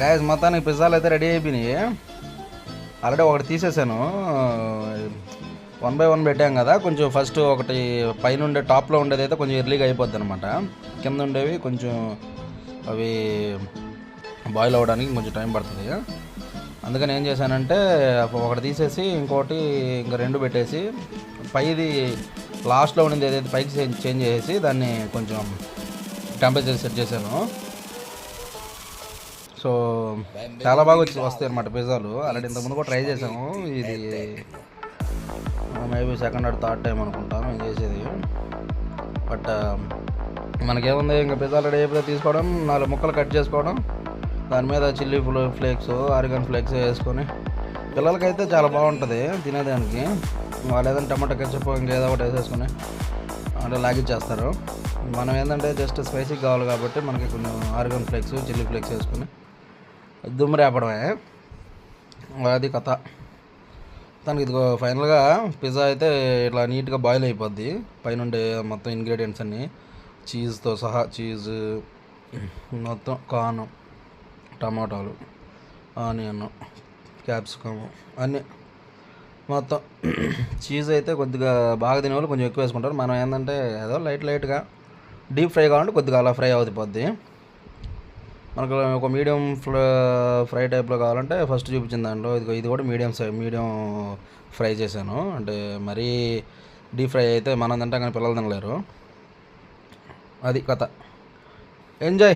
Guys మొత్తానికి పిజ్జాలు అయితే రెడీ అయిపోయినాయి. ఆల్రెడీ ఒకటి తీసేసాను. 1 బై 1 పెట్టాం కదా, కొంచెం ఫస్ట్ ఒకటి పైన ఉండే టాప్లో ఉండేది అయితే కొంచెం ఎర్లీగా అయిపోద్ది అనమాట. కింద ఉండేవి కొంచెం అవి బాయిల్ అవ్వడానికి కొంచెం టైం పడుతుంది. అందుకని ఏం చేశానంటే ఒకటి తీసేసి ఇంకోటి ఇంకా 2 పెట్టేసి పైది లాస్ట్లో ఉండింది ఏదైతే పైకి చేంజ్ చేసేసి దాన్ని కొంచెం టెంపరేచర్ సెట్ చేశాను. సో చాలా బాగా వస్తాయి అన్నమాట పిజ్జాలు. ఆల్రెడీ ఇంతకుముందు కూడా ట్రై చేసాము. ఇది maybe second or third time అనుకుంటాను నేను చేసేది. బట్ మనకేముంది, ఇంకా పిజ్జాలు రెడీ అయిపోతే తీసుకోవడం, 4 ముక్కలు కట్ చేసుకోవడం, దాని మీద చిల్లీ ఫ్లేక్స్, ఆరిగన్ ఫ్లేక్స్ వేసుకొని పిల్లలకైతే చాలా బాగుంటుంది తినేదానికి. వాళ్ళు ఏదైనా టమాటో కెచప్ ఇంకేదో ఒకటి వేసేసుకొని అంటే లాగిచ్చేస్తారు. మనం ఏంటంటే జస్ట్ స్పైసీ కావాలి కాబట్టి మనకి కొన్ని ఆరిగన్ ఫ్లేక్స్, చిల్లీ ఫ్లేక్స్ వేసుకొని దుమ్ము రేపడమే. అది కథ. దానికి ఇదిగో ఫైనల్గా పిజ్జా అయితే ఇట్లా నీట్గా బాయిల్ అయిపోద్ది. పైనుండే మొత్తం ఇంగ్రీడియంట్స్ అన్నీ చీజ్తో సహా, చీజ్ మొత్తం, కార్న్, టమాటాలు, ఆనియన్, క్యాప్సికమ్ అన్నీ మొత్తం. చీజ్ అయితే కొద్దిగా బాగా తినేవాళ్ళు కొంచెం ఎక్కువ వేసుకుంటారు. మనం ఏంటంటే ఏదో లైట్గా డీప్ ఫ్రై కావాలంటే కొద్దిగా అలా ఫ్రై అవుతుంది. మనకు ఒక మీడియం ఫ్రై టైప్లో కావాలంటే ఫస్ట్ చూపించిన దాంట్లో ఇది కూడా మీడియం ఫ్రై చేశాను. అంటే మరీ డీప్ ఫ్రై అయితే మనం తింటాం కానీ పిల్లలు తినలేరు. అది కథ. ఎంజాయ్.